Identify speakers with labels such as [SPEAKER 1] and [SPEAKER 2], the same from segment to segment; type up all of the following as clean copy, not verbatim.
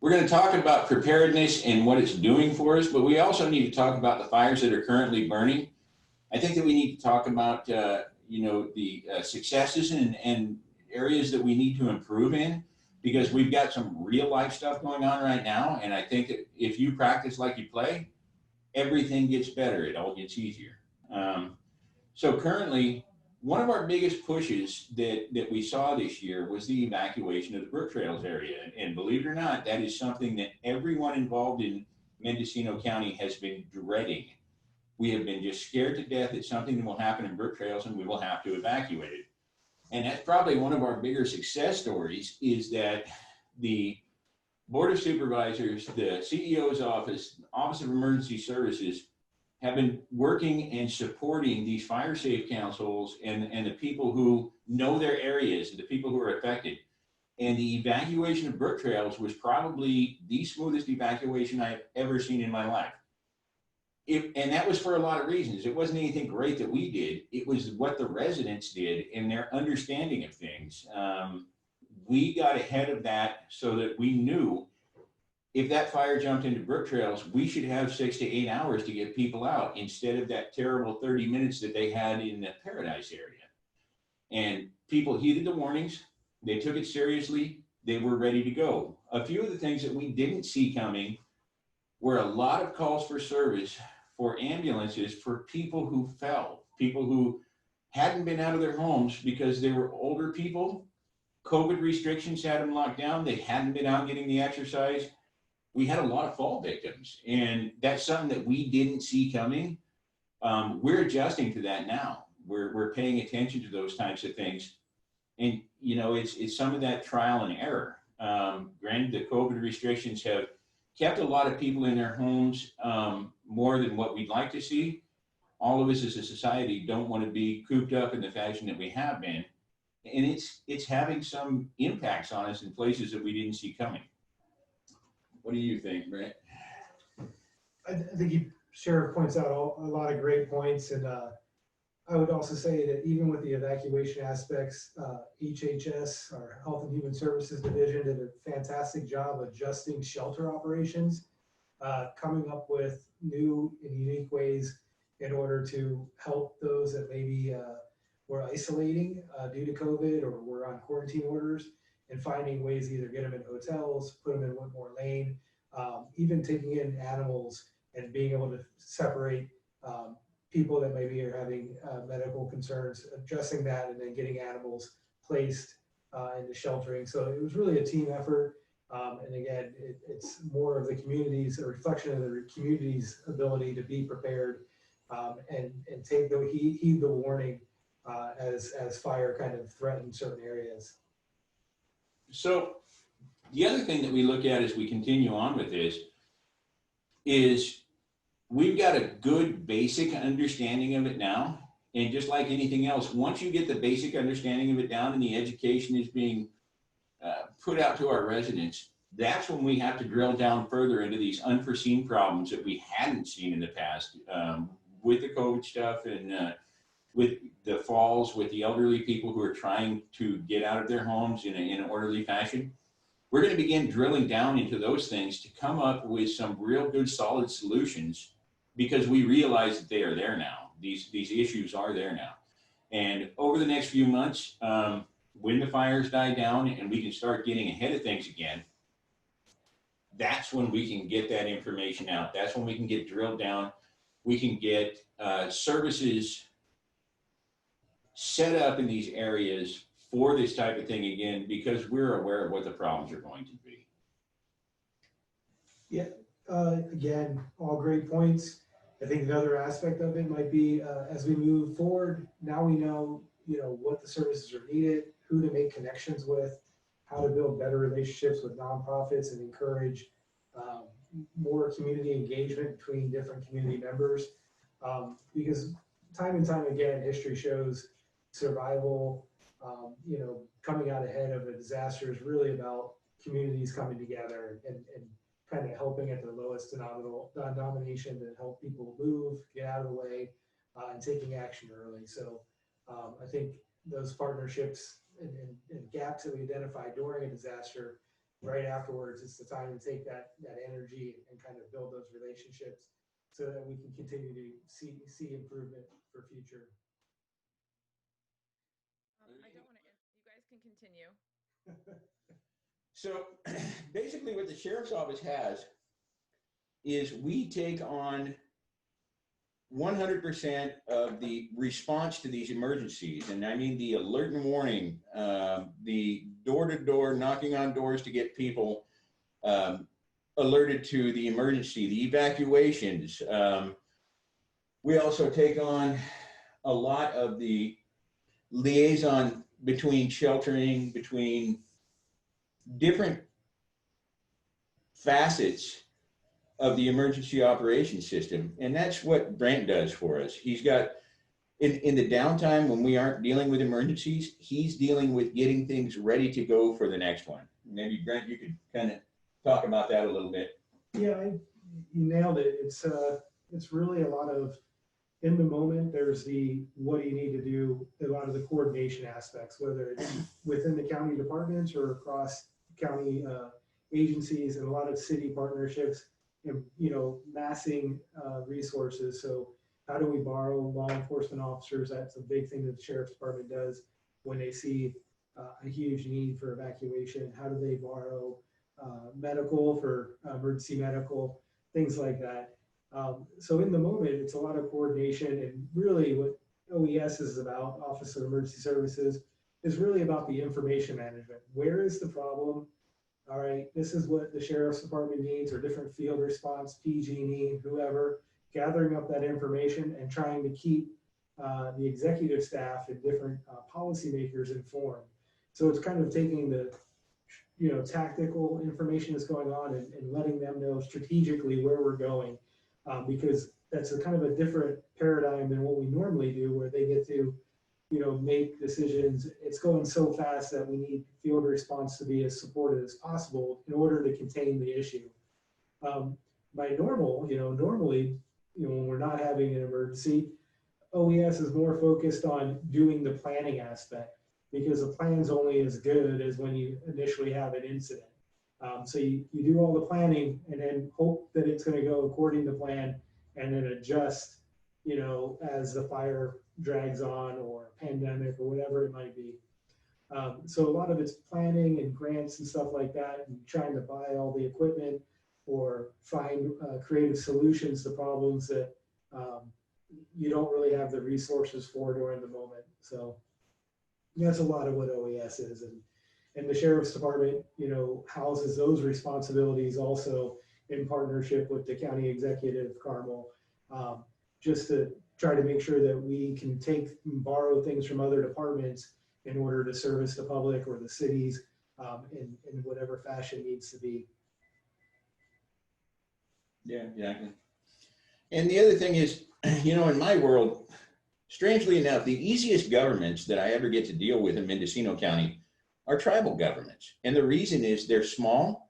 [SPEAKER 1] We're going to talk about preparedness and what it's doing for us, but we also need to talk about the fires that are currently burning. I think that we need to talk about, you know, the successes and areas that we need to improve in, because we've got some real life stuff going on right now. And I think that if you practice like you play, everything gets better. It all gets easier. So currently, one of our biggest pushes that we saw this year was the evacuation of the Brook Trails area. And believe it or not, that is something that everyone involved in Mendocino County has been dreading. We have been just scared to death that something will happen in Brook Trails and we will have to evacuate it. And that's probably one of our bigger success stories, is that the Board of Supervisors, the CEO's office, Office of Emergency Services, have been working and supporting these fire safe councils and the people who know their areas and the people who are affected. And the evacuation of Brook Trails was probably the smoothest evacuation I have ever seen in my life. And that was for a lot of reasons. It wasn't anything great that we did. It was what the residents did and their understanding of things. We got ahead of that so that we knew if that fire jumped into Brook Trails, we should have 6 to 8 hours to get people out instead of that terrible 30 minutes that they had in the Paradise area. And people heeded the warnings. They took it seriously. They were ready to go. A few of the things that we didn't see coming were a lot of calls for service for ambulances for people who fell, people who hadn't been out of their homes because they were older people. COVID restrictions had them locked down. They hadn't been out getting the exercise. We had a lot of fall victims, and that's something that we didn't see coming. We're adjusting to that now. We're paying attention to those types of things. And, you know, it's some of that trial and error. Granted, the COVID restrictions have kept a lot of people in their homes more than what we'd like to see. All of us as a society don't want to be cooped up in the fashion that we have been. And it's having some impacts on us in places that we didn't see coming. What do you think, Brent?
[SPEAKER 2] I think Sheriff points out a lot of great points. And I would also say that even with the evacuation aspects, HHS, our Health and Human Services Division, did a fantastic job adjusting shelter operations, coming up with new and unique ways in order to help those that maybe were isolating due to COVID or were on quarantine orders, and finding ways to either get them in hotels, put them in Whitmore Lane, even taking in animals and being able to separate people that maybe are having medical concerns, addressing that, and then getting animals placed into sheltering. So it was really a team effort. And again, it's more of the community's, a reflection of the community's ability to be prepared and take the heed the warning as fire kind of threatens certain areas.
[SPEAKER 1] So the other thing that we look at as we continue on with this is we've got a good basic understanding of it now. And just like anything else, once you get the basic understanding of it down and the education is being put out to our residents, that's when we have to drill down further into these unforeseen problems that we hadn't seen in the past with the COVID stuff and with the falls, with the elderly people who are trying to get out of their homes in an orderly fashion. We're going to begin drilling down into those things to come up with some real good solid solutions, because we realize that they are there now. These issues are there now. And over the next few months, when the fires die down and we can start getting ahead of things again, that's when we can get that information out. That's when we can get drilled down. We can get services set up in these areas for this type of thing again, because we're aware of what the problems are going to be.
[SPEAKER 2] Yeah, again, all great points. I think another aspect of it might be as we move forward, now we know, what the services are needed, who to make connections with, how to build better relationships with nonprofits and encourage more community engagement between different community members. Because time and time again, history shows survival, coming out ahead of a disaster is really about communities coming together and kind of helping at the lowest denomination to help people move, get out of the way, and taking action early. So I think those partnerships and gaps that we identify during a disaster right afterwards, it's the time to take that energy and kind of build those relationships so that we can continue to see improvement for future.
[SPEAKER 3] I don't want to, you guys can continue.
[SPEAKER 1] So basically what the sheriff's office has is we take on 100% of the response to these emergencies. And I mean the alert and warning, the door-to-door knocking on doors to get people alerted to the emergency, the evacuations. We also take on a lot of the liaison between sheltering, between different facets of the emergency operations system. And that's what Brent does for us. He's got, in the downtime when we aren't dealing with emergencies, he's dealing with getting things ready to go for the next one. Maybe Brent, you could kind of talk about that a little bit.
[SPEAKER 2] Yeah, you nailed it. It's really a lot of, in the moment, there's the, what do you need to do, a lot of the coordination aspects, whether it's within the county departments or across county agencies, and a lot of city partnerships, and, you know, massing resources. So how do we borrow law enforcement officers? That's a big thing that the sheriff's department does when they see a huge need for evacuation. How do they borrow medical for emergency medical, things like that. So in the moment, it's a lot of coordination, and really what OES is about, Office of Emergency Services, is really about the information management. Where is the problem? All right, this is what the sheriff's department needs, or different field response, PG&E, whoever, gathering up that information and trying to keep the executive staff and different policymakers informed. So it's kind of taking the, you know, tactical information that's going on and letting them know strategically where we're going, because that's a kind of a different paradigm than what we normally do, where they get to, you know, make decisions. It's going so fast that we need field response to be as supportive as possible in order to contain the issue. By normal, normally, when we're not having an emergency, OES is more focused on doing the planning aspect, because the plan's only as good as when you initially have an incident. So you do all the planning and then hope that it's going to go according to plan, and then adjust, as the fire drags on, or pandemic, or whatever it might be. So a lot of it's planning and grants and stuff like that, and trying to buy all the equipment or find creative solutions to problems that you don't really have the resources for during the moment. So that's a lot of what OES is. And the sheriff's department, houses those responsibilities also in partnership with the county executive, Carmel, just to try to make sure that we can borrow things from other departments in order to service the public or the cities in whatever fashion needs to be.
[SPEAKER 1] Yeah, exactly. And the other thing is, in my world, strangely enough, the easiest governments that I ever get to deal with in Mendocino County are tribal governments. And the reason is they're small.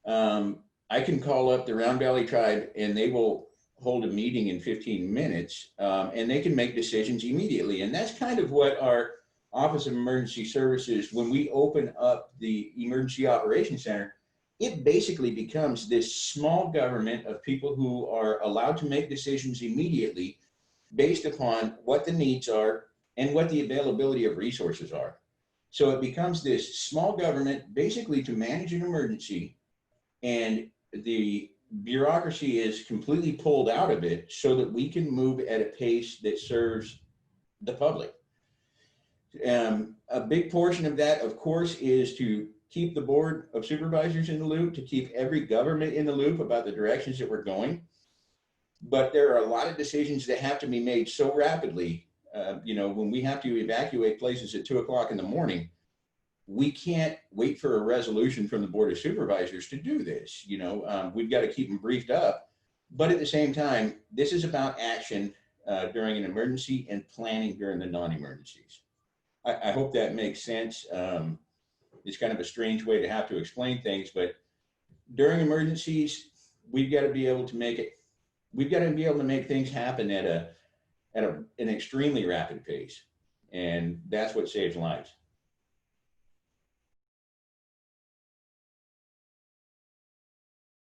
[SPEAKER 1] I can call up the Round Valley tribe and they will hold a meeting in 15 minutes and they can make decisions immediately. And that's kind of what our Office of Emergency Services, when we open up the Emergency Operations Center, it basically becomes this small government of people who are allowed to make decisions immediately based upon what the needs are and what the availability of resources are. So it becomes this small government basically to manage an emergency, and the bureaucracy is completely pulled out of it so that we can move at a pace that serves the public. A big portion of that, of course, is to keep the Board of Supervisors in the loop, to keep every government in the loop about the directions that we're going. But there are a lot of decisions that have to be made so rapidly. When we have to evacuate places at 2 o'clock in the morning, we can't wait for a resolution from the Board of Supervisors to do this. We've got to keep them briefed up. But at the same time, this is about action during an emergency and planning during the non-emergencies. I hope that makes sense. It's kind of a strange way to have to explain things, but during emergencies, we've got to be able to make it. We've got to be able to make things happen at an extremely rapid pace, and that's what saves lives.